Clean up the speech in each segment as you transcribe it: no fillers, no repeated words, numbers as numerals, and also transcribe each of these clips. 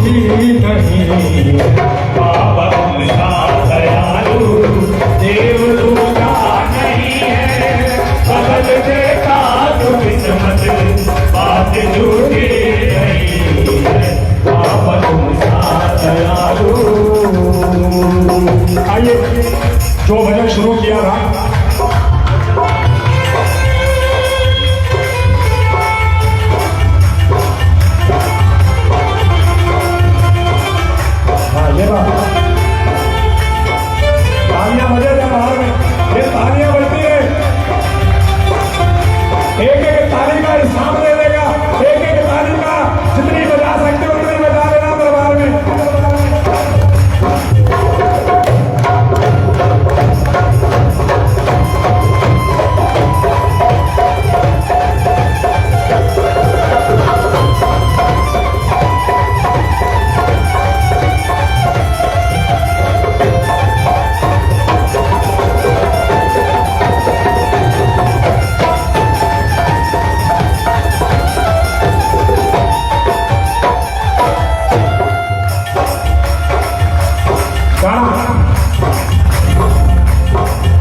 झूठी नहीं। बाबा उनका दयालु देव दूजा नहीं है, बदल देता तो किस्मत बात झूठी नहीं है। बाबा उनका दयालु। आइए जो भजन शुरू किया था तालियां बजे थे बाहर में, ये तालियां बजती है, एक एक ताली का हिसाब दे देगा, एक एक ताली का जितनी बजा सकते हो उतनी बजा लेना दरबार में।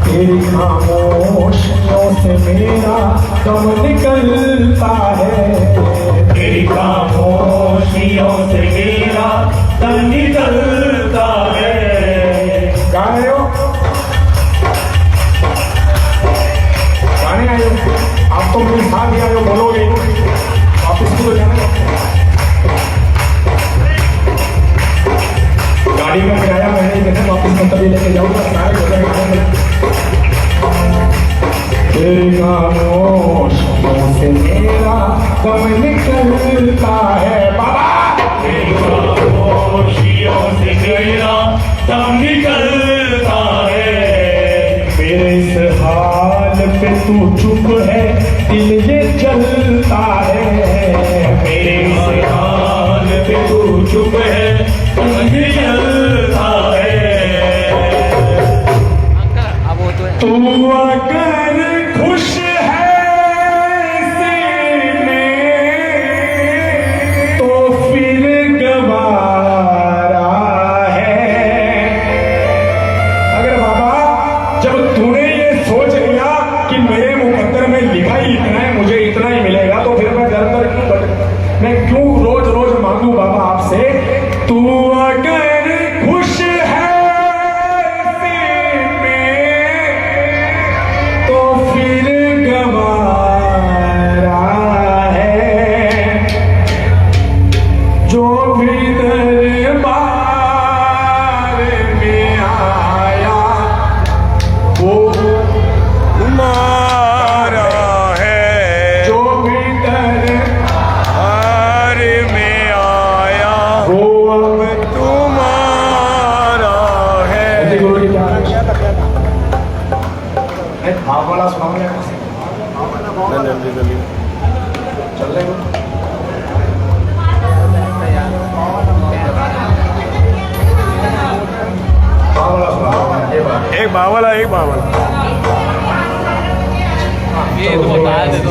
तेरी खामोशियों से मेरा दम निकलता है, तेरी खामोशियों से मेरा दम निकलता है। गाने हो, गाने आए हो आप तो मेरे साथ ही आए हो, बोलोगे वापिस तो जाना। गाड़ी में किराया मैंने देना, वापिस में तभी लेके जाऊंगा, सारे हो जाएंगे। तेरी खामोशियों से मेरा दम निकलता है बाबा, तेरी खामोशियों से मेरा दम निकलता है। मेरे इस हाल पे तू चुप है, दिल ये जलता है, मेरे इस हाल पे तू चुप है, दिल ये जलता है। तू अगर खुश है इसी में तो फिर गवारा है। अगर बाबा जब तूने ये सोच लिया कि मेरे मुकद्दर में लिखा ही इतना है, मुझे इतना ही मिलेगा, तो फिर मैं दर दर क्यों मैं क्यों रोज रोज मांगू बाबा आपसे। तू अगर खुश है भाव वाला सुनाओगे चल रहे हो। एक बावला एक बावला ये तो बता दे दो।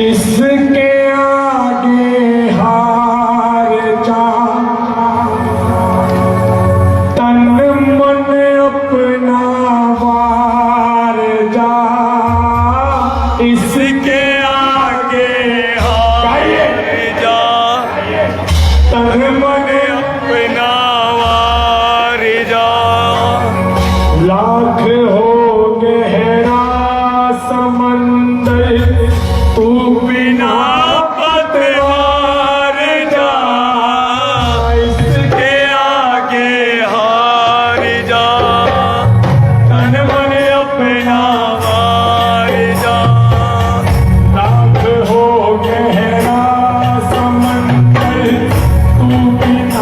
इसके आगे हार जा, तन मन अपना वार जा। इसके आगे हार जा, तन मन अपना वार जा। लाख हो गहरा समंदर तू बिना पतवार जा। इसके आगे हार जा, तन मन अपना वार जा। लाख हो गहरा समंदर तू बिना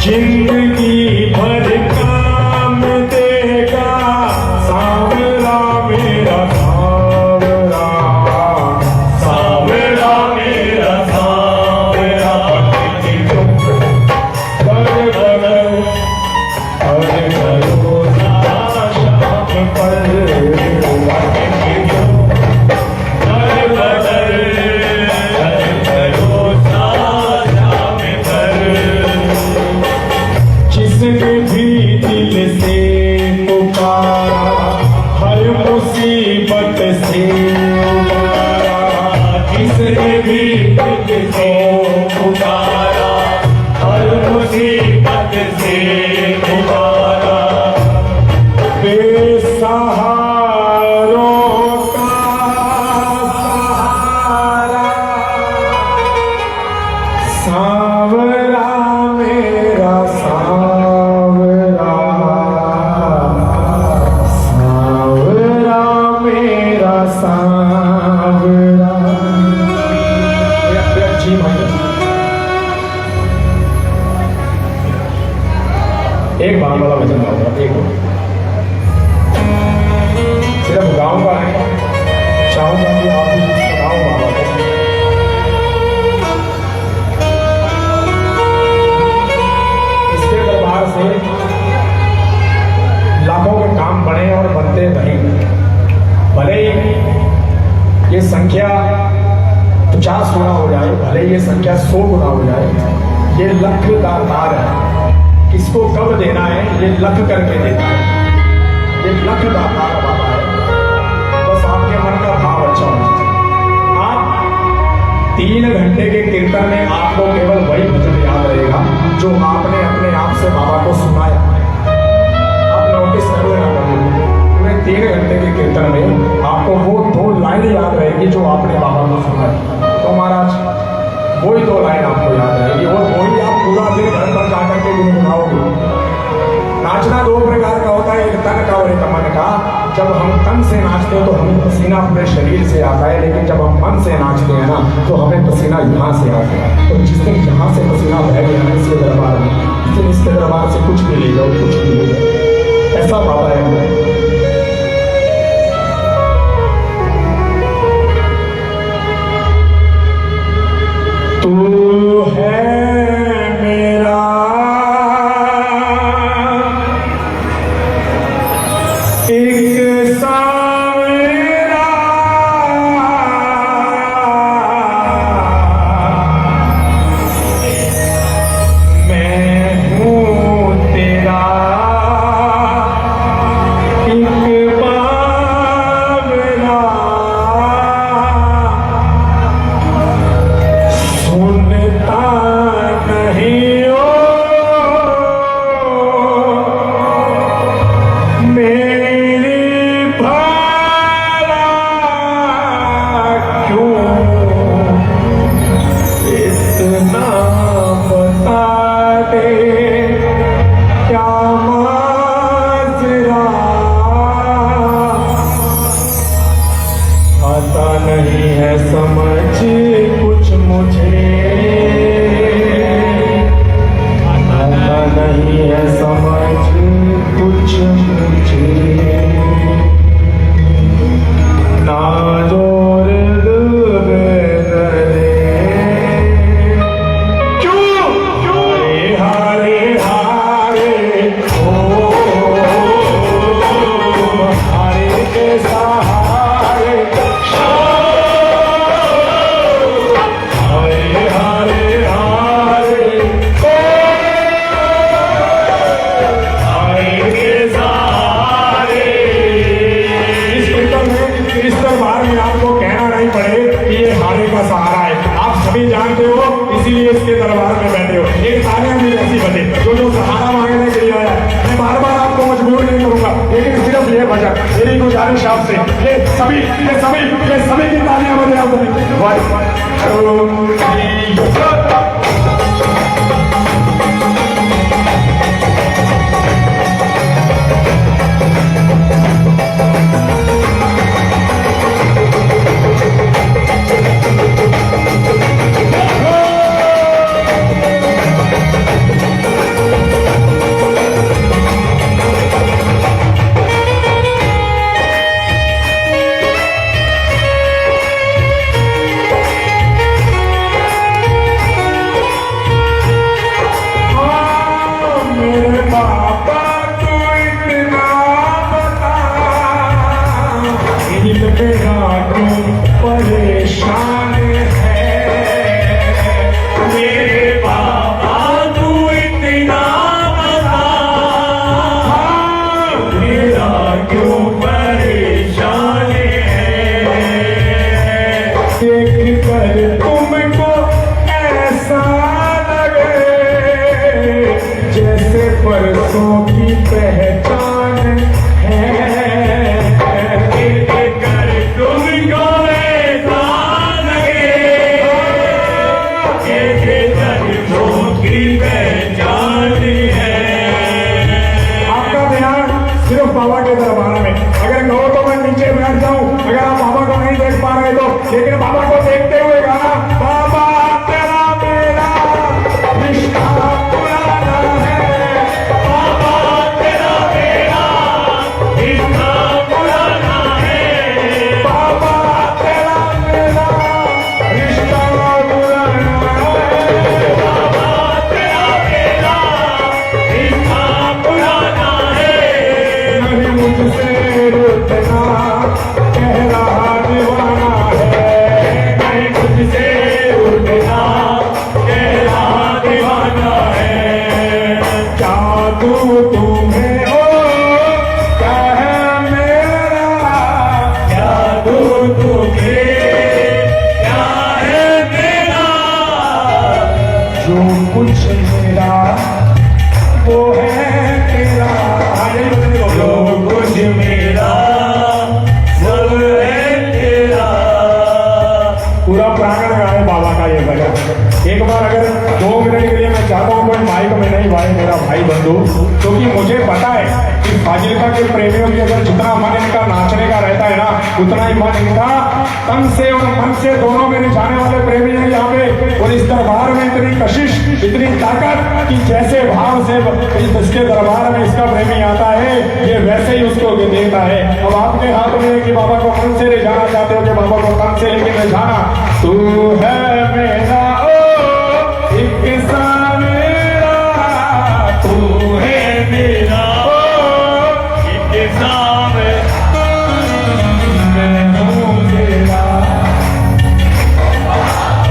जिंदगी भर काम देगा सांवरा मेरा सांवरा, सांवरा मेरा सांवरा। कर भरोसा शाम पर, जिसने भी दिल से पुकारा हर मुसीबत से उबारा, जिसने भी दिल से पुकारा हर मुसीबत से उबारा, बेसहारों का सहारा सांवरा मेरा सांवरा, सांवरा मेरा सांवरा। जी भाई एक बार वाला वचन गाऊंगा, एक सिर्फ गाऊंगा नहीं, चाहूंगा कि आप भी सुनाओ बाबा को। इसके दरबार से लाखों के काम बने और बनते रहेंगे। भले ही ये संख्या 50 गुना हो जाए, भले ही ये संख्या 100 गुना हो जाए, ये लख का तार है। किसको कब देना है ये लख करके देना है। ये लख का तार बाबा है। बस आपके मन का भाव अच्छा होना चाहिए। आप 3 घंटे के कीर्तन में आपको केवल वही भजन याद रहेगा जो आपने अपने आप से बाबा को सुनाया। आप नोटिस करो ना करो, पूरे 3 घंटे के कीर्तन में आपको वो 2 लाइन याद रहेगी जो आपने बाबा को सुनाई। तो महाराज वही 2 लाइन आपको याद रहेगी और वही आप पूरा दिन घर पर जाकर के गुनगुनाओगे। नाचना 2 प्रकार का होता है, एक तन का और एक मन का। जब हम तन से नाचते हैं तो हमें पसीना पूरे शरीर से आता है, लेकिन जब हम मन से नाचते हैं ना तो हमें पसीना यहाँ से आता है। तो जिस दिन यहाँ से पसीना बह गया ना इसके दरबार में, उस दिन इसके दरबार से कुछ भी ले जाओ, कुछ भी ले जाओ। ऐसा बाबा है। तू है मेरा एक सांवरा, मैं हूँ तेरा एक बावरा, सुनता नहीं हो मेरी भाला क्यों, इतना बता दे क्या माजरा, आता नहीं है समझ कुछ मुझे, आता नहीं है समझ कुछ मुझे, ना जोर क्यों हारे हारे ओ हारे के सहारे, हारे हारे हारे ओ हारे के सहारे। इस कीर्तन में, इस दरबार में आपको कहना नहीं पड़े कि ये हारे का सहारा है, आप सभी जानते हो, इसीलिए इसके दरबार में बैठे हो। एक तालियां भी ऐसी बजे जो सहारा मांगने के लिए आया है। मैं बार बार आपको मजबूर नहीं करूंगा, लेकिन सिर्फ ये भजन मेरी गुजारिश आपसे, ये सभी की तालियां बजे आप सभी। दूं तुम्हें ओ क्या है मेरा, क्या दूं तुम्हें क्या है मेरा, जो कुछ मेरा वो है तेरा। जो कुछ मेरा वो है तेरा। पूरा प्रांगण गाए बाबा का ये भजन। एक बार अगर 2 मिनट के लिए मैं चाहता हूँ कोई माइक में नहीं भाई मेरा भाई बंधु, क्योंकि मुझे पता है कि फाजिलका के प्रेमियों की अगर जितना मन इनका नाचने का रहता है ना, उतना ही मन इनका तन से और मन से दोनों में रिझाने वाले प्रेमी हैं यहाँ पे। और इस दरबार में इतनी कशिश, इतनी ताकत कि जैसे भाव से इसके दरबार में इसका प्रेमी आता है, ये वैसे ही उसको देता है। अब आपके हाथ में है कि बाबा को मन से रिझाना चाहते हो कि बाबा को तन से लेकिन रिझाना। तू है मेरा ओ एक किस्सा मेरा, तू है मेरा ओ एक किस्सा मैं हूँ तेरा।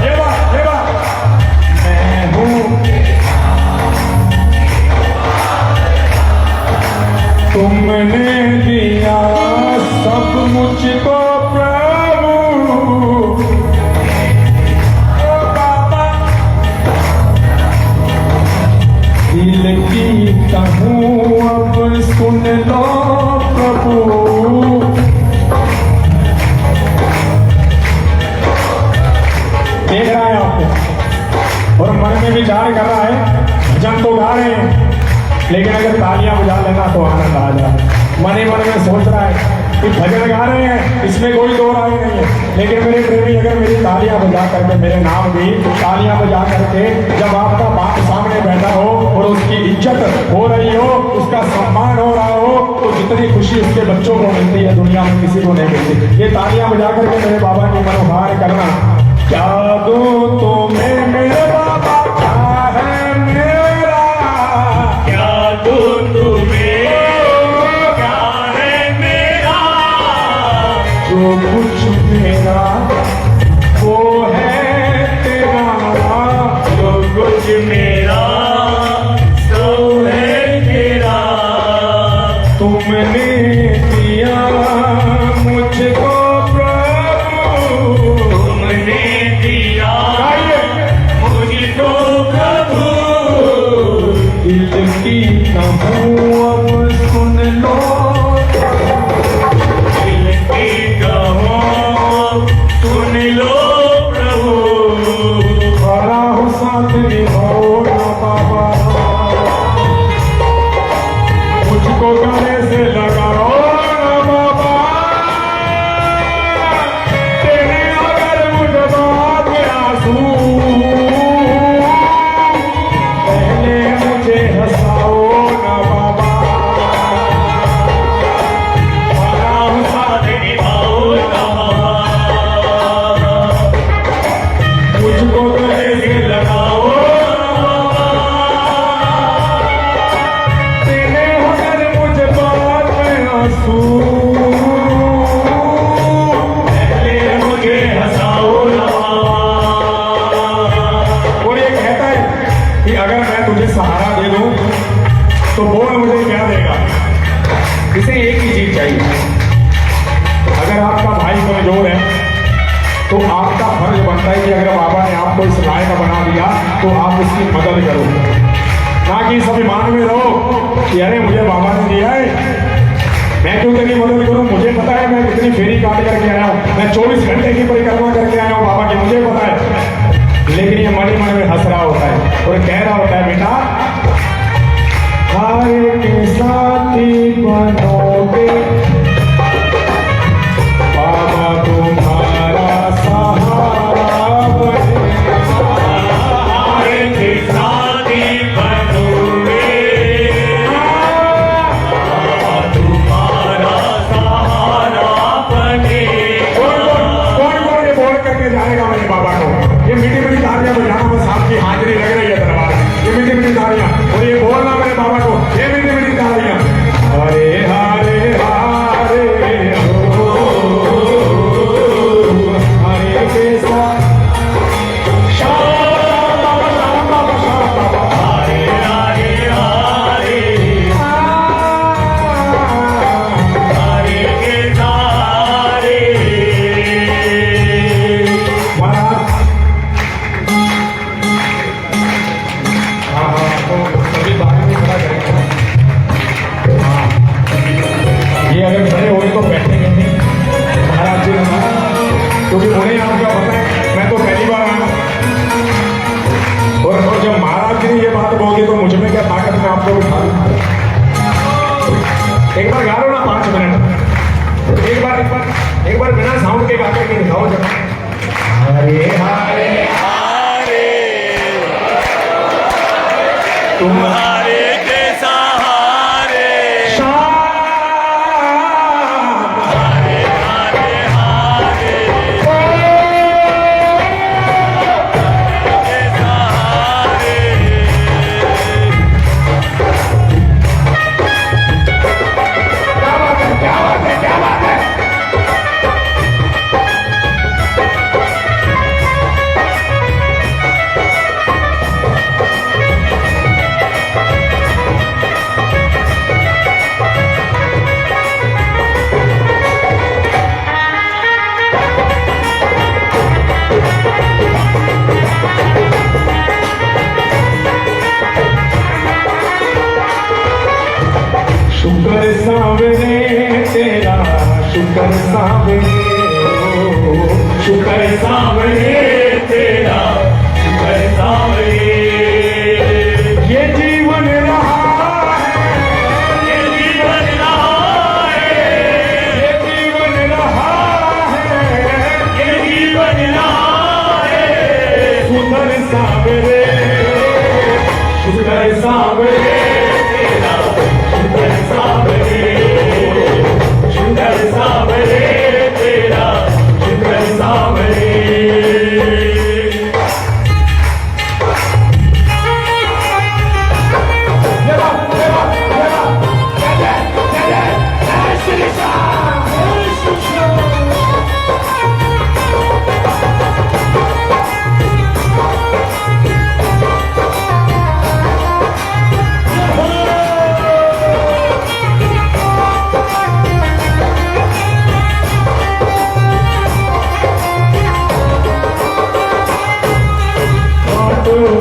ये बात मैं हूँ, तुमने दिया सब मुझको प्रभु, ओ बाबा दिल की कहूँ अब सुन लो प्रभु। देख रहा है आपको और मन में विचार कर रहा है, भजन तो गा रहे हैं लेकिन अगर तालियां बजा लेना तो आनंद आ जाए। मन ही मन में सोच रहा है कि भजन गा रहे हैं, इसमें कोई दो राय नहीं है, लेकिन मेरे प्रेमी अगर मेरी तालियां बजा करके मेरे नाम की तालियां बजा करके जब आपका बाप सामने बैठा हो और उसकी इज्जत हो रही हो, उसका सम्मान हो रहा हो, तो जितनी खुशी उसके बच्चों को मिलती है दुनिया में किसी को नहीं मिलती। ये तालियां बजा करके मेरे बाबा की मनोहार करना। क्या दूं तुम्हें मेरे बाबा क्या है मेरा, क्या दूं तुम्हें क्या है मेरा, जो कुछ मेरा वो है तेरा, जो कुछ मेरा सो है तेरा। तुमने दिया मुझको प्रभु, तुमने दिया मुझको प्रभु, दिल की कहूँ अब सुन लो, दिल की कहूँ सुन लो प्रभु। खरा हो साथ निभाओ ना बाबा, मुझको गले से लगाओ ना बाबा, तेरे अगर मुझ बात में आंसू, पहले मुझे हंसाओ ना बाबा। खरा हो साथ निभाओ ना बाबा, मुझको गले से लगाओ ना बाबा, तेरे अगर मुझ बात में आंसू, पहले मुझे हंसाओ ना बाबा। और ये कहता है कि अगर मैं तुझे सहारा दे दूं तो बोल मुझे क्या देगा। इसे एक ही चीज चाहिए, अगर आपका भाई कमजोर है तो आपका फर्ज बनता है कि अगर बाबा ने आपको इस लायक बना दिया तो आप उसकी मदद करो, ना कि इस अभिमान में रहो कि अरे मुझे बाबा ने दिया है मैं क्यों तेरी मदद करूं। मुझे पता है मैं कितनी फेरी काट करके आया हूं, मैं 24 घंटे की परिक्रमा करके आया हूं बाबा की, मुझे पता है। लेकिन ये मन ही मन में हंस रहा होता है और कह रहा होता है बेटा हार के साथी बनोगे बाबा तुम्हारा सहारा बनेगा, हार के साथी बनोगे बाबा तुम्हारा सहारा बनेगा। कौन ये बोल करके जाएगा मेरे बाबा को। ये मीठी मीठी तालियां बजाना बस आपकी हाजिरी लग रही है दरबार में, ये मीठी मीठी का ताकत में आप लोग उठा लूं। एक बार गा लो ना 5 मिनट, एक बार बिना साउंड के गा के दिखाओ जब। हरे हरे हरे तुम्हारे के सहारे शाम हरे हरे हरे के सहारे क्या बात है, क्या बात है, क्या बात है। शुक्र सावरे तेरा, शुक्र सावरे, शुक्र सावरे तेरा, शुक्र सावरे। ये जीवन रहा है, ये जीवन रहा है ये जीवन रहा है, ये जीवन रहा है शुक्र सावरे, शुक्र सावरे तेरा, शुक्र सावरे, शुक्र सावरे तेरा, शुक्र सावरे।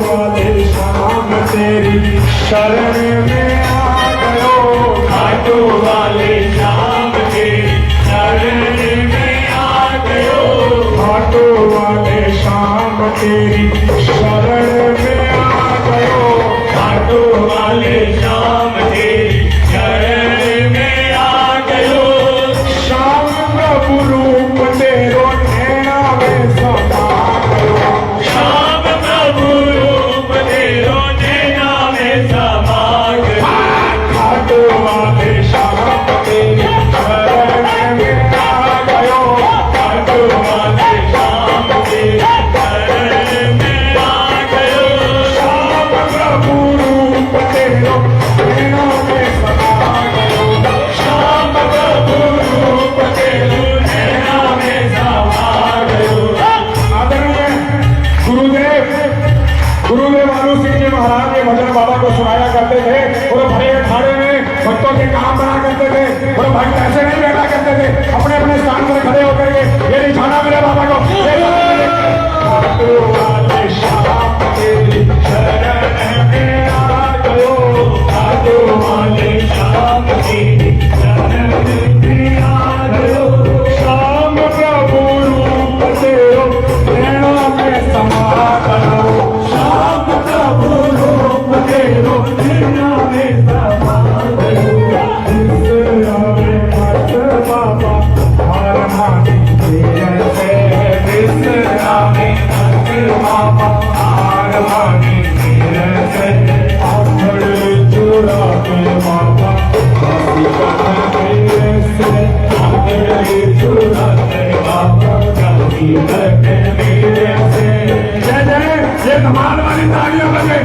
वाले शाम तेरी शरण में आ गयो, घाटों वाले शाम तेरी शरण में आ गयो घाटो वाले शाम तेरी शरण में आ गयो। घाटों वाले शाम तेरी शरण में आ गयो श्याम प्रभु रूप तेरो नैना में समा गयो। शाम प्रभु रूप तेरो नैना में समा गयो घाटो वाले शाम तेरी शरण में आ गयो। घाटों वाले शाम तेरी शरण में आ गयो श्याम प्रभु रूप तेरो नैना में समा गयो। शाम प्रभु रूप तेरो नैना में समा गयो आदरणीय गुरुदेव आलू सिंह जी महाराज ये भजन बाबा को सुनाया करते थे और भरे अखाड़े में भक्तों के काम बना करते थे और भक्त ऐसे नहीं बैठा करते थे, अपने अपने स्थान पर खड़े होकर के ये दिखाना मेरे बाबा को। घाटों वाले शाम तेरी शरण में आ गयो घाटों वाले शाम तेरी शरण में आ गयो शाम प्रभु रूप तेरो नैना में समा गयो। शाम प्रभु रूप तेरो नैना में समा गयो बाबा हर मानी तेरे से विसरा में हर बाबा हार मानी तेरे से आंगड़ चुरा के बाबा हंसी कथा तेरे से आंगड़ चुरा के बाबा कभी तक मेरे से जय जय। ये धमाल वाली तालियां बजे।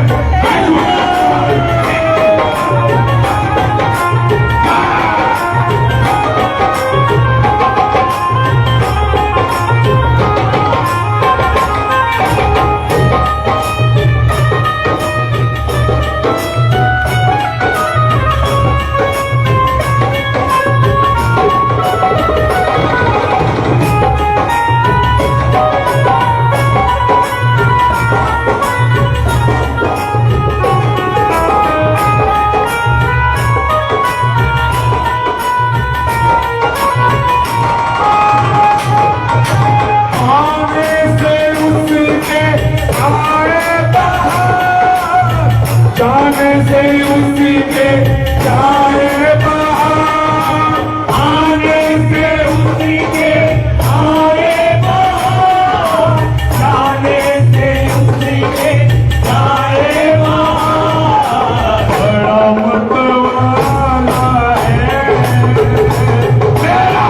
उसी के जाए बहार, आने से उसी के आए बहार, जाने से उसी के जाए बहार। बड़ा मतवाला है मेरा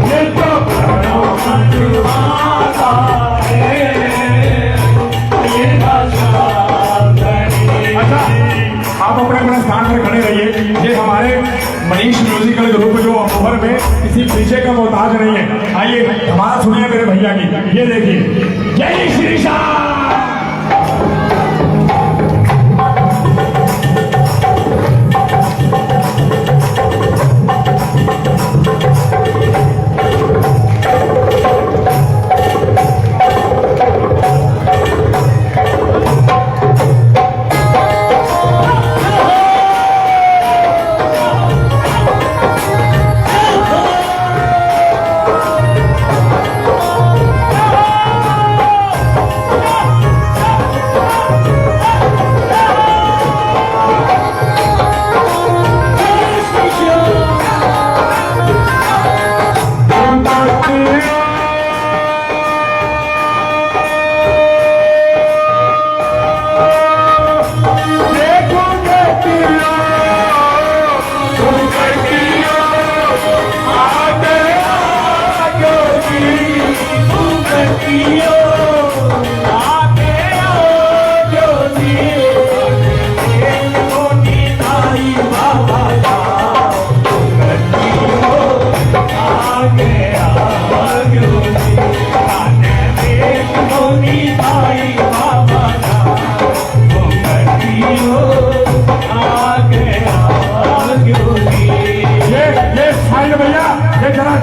ये तो बड़ा मनवाला है, ये अच्छा, आप अपने अपने स्थान पर खड़े रहिए। ये हमारे मनीष म्यूजिकल ग्रुप जो अमोहर में किसी पीछे का मोहताज नहीं है। आइए हमारा सुनिए मेरे भैया की, ये देखिए। जय श्री श्याम।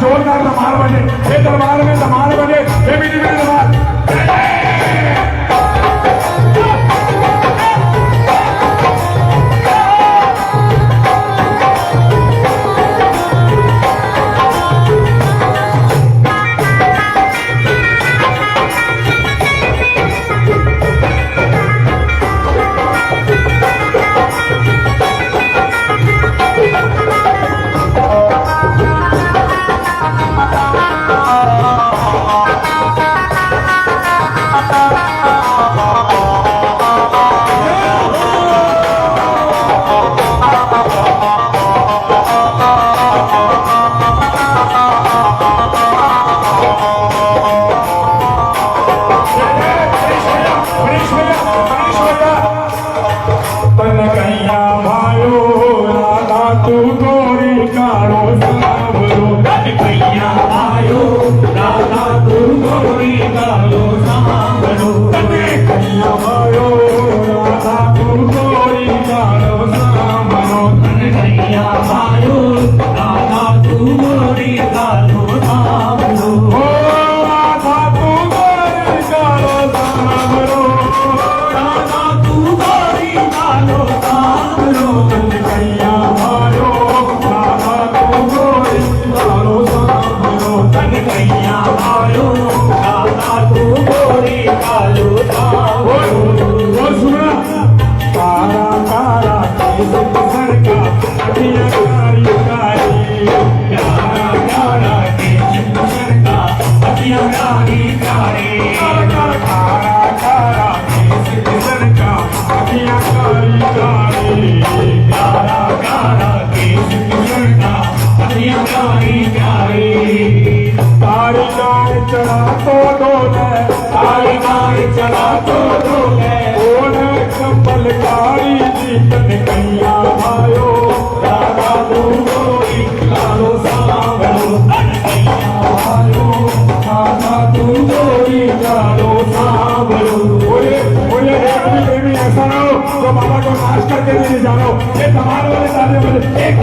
जोरदार धमाल बजे, ये दरबार में धमाल बजे, ये भी दरबार। बाबा को नाश करके नहीं जानो, ये धमाल वाले ताले बजे एक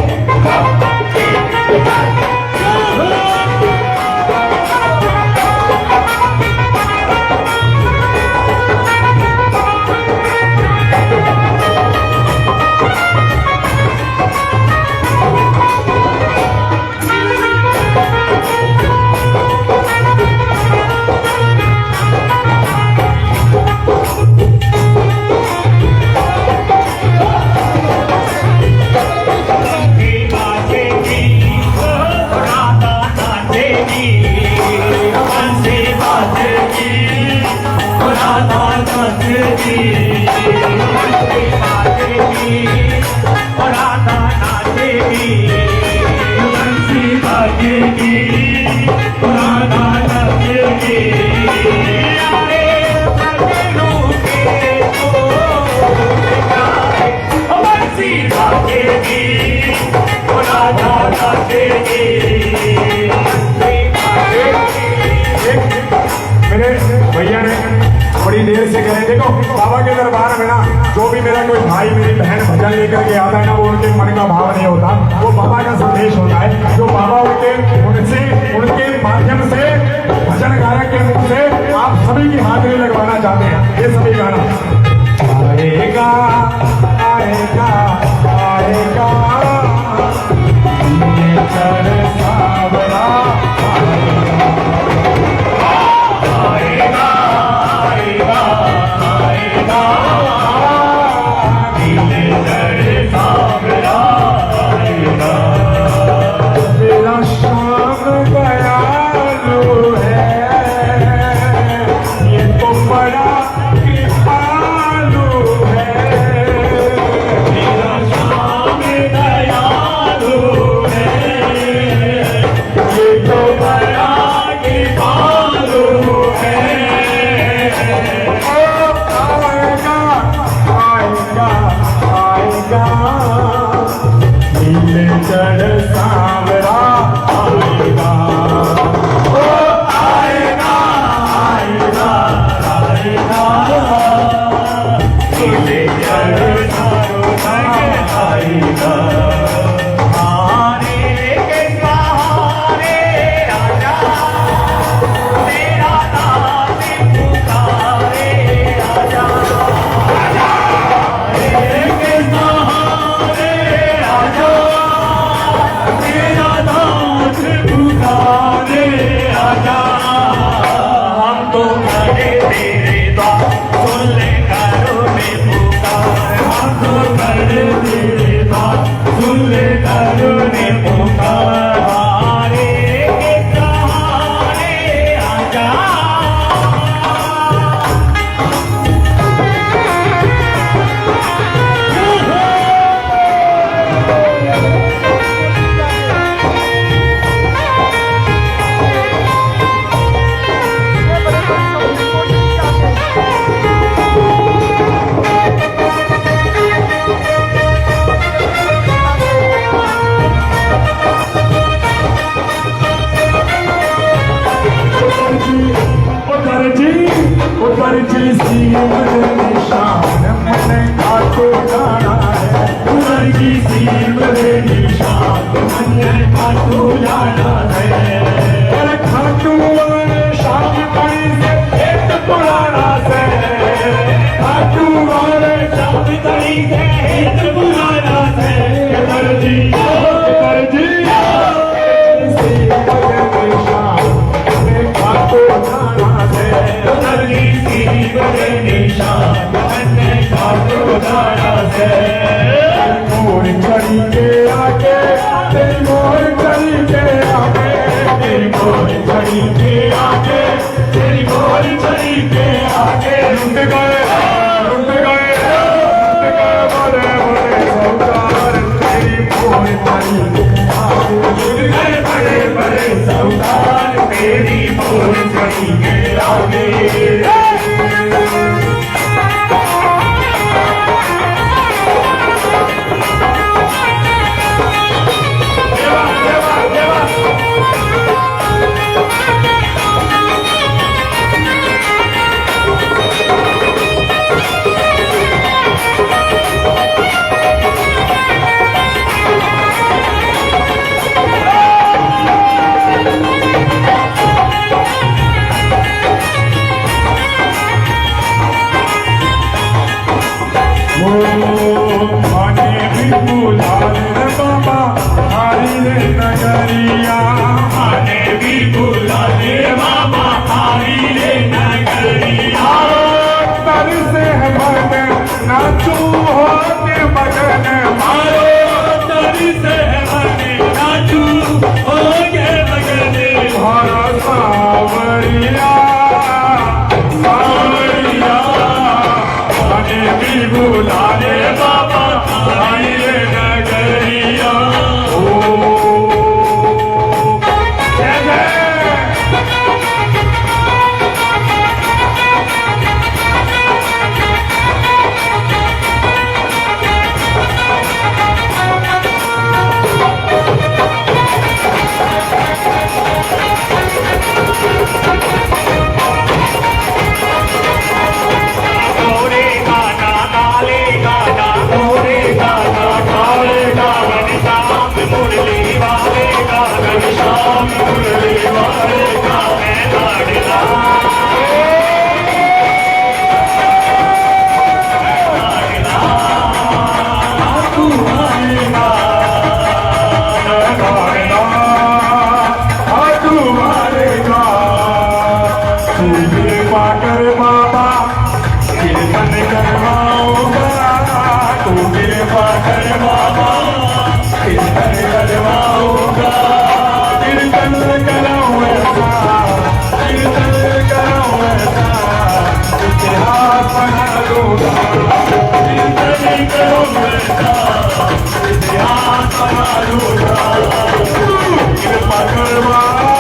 मेरा कोई भाई मेरी बहन भजन लेकर के आता है ना, वो उनके मन का भाव नहीं होता, वो बाबा का संदेश होता है जो बाबा उनके माध्यम से भजन गायक के मुख से आप सभी की हाजिरी लगवाना चाहते हैं। ये सभी गाना आएगा आएगा आएगा ये चढ़ सावरा आएगा आएगा आएगा दिल दर्द सावरा आएगा मेरा शाम दयालु है, ये तो बड़ा कृपालु है। मेरा श्याम दयालु है, ये तो बड़ा कृपालु है। आएगा आएगा आएगा नीले चढ़ सांवरा आएगा। ओ आएगा आएगा आएगा दिल दर्द सावरा आएगा। हारे के सहारे आजा, तेरा नाम पुकारे आजा। हारे के सहारे आजा, तेरा नाम पुकारे आजा। हम तो खड़े तेरे द्वार, सुन ले करो में पुकार। हम तो खड़े तेरे द्वार, सुन ले करो में पुकार। हारे के सहारे आजा। उधर जी सीम निशान मन खातो जाना है। उधर की सीम रे निशान मन खाटू जाना है। अरे खाटू वाले शाम बड़ी से एक पुराना से, खाटू वाले शाम तड़ी से एक पुराना से। उधर जी निशान मन खातो जाना है। उधर की सीम रे निशान मन खाटू जाना से। मोर चढ़ी के आगे तेरी मोर चढ़ी के आगे तेरी गोर चढ़ी के आगे, तेरी गोर चढ़ी के आगे। लुट गए बड़े बड़े सौदार तेरी मोर चढ़ी के आगे। गए बड़े बड़े सौदार तेरी गोर चढ़ी के आगे। माने भी बुलाए रे बाबा हरी रे नगरिया। आने भी बुला ले बाबा हरी रे नगरिया। तर से मन नाचू होते मगन मारो तरी से मने नाचू हो गे मगने। मारा सावरिया सावरिया आने भी बुला ले बाबा हरी रे नगरिया। कर बाबा कीर्तन करवाऊंगा कीर्तन कराऊं ऐसा कीर्तन कराऊं ऐसा इतिहास बना दूंगा कीर्तन करूं ऐसा इतिहास बना दूंगा कृपा कर बाबा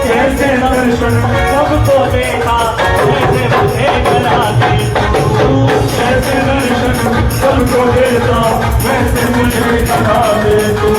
कैसे दर्शन सबको देखा कैसे मुझे कला दे कैसे दर्शन सबको देता वैसे मुझे कला दे तू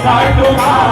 Cartography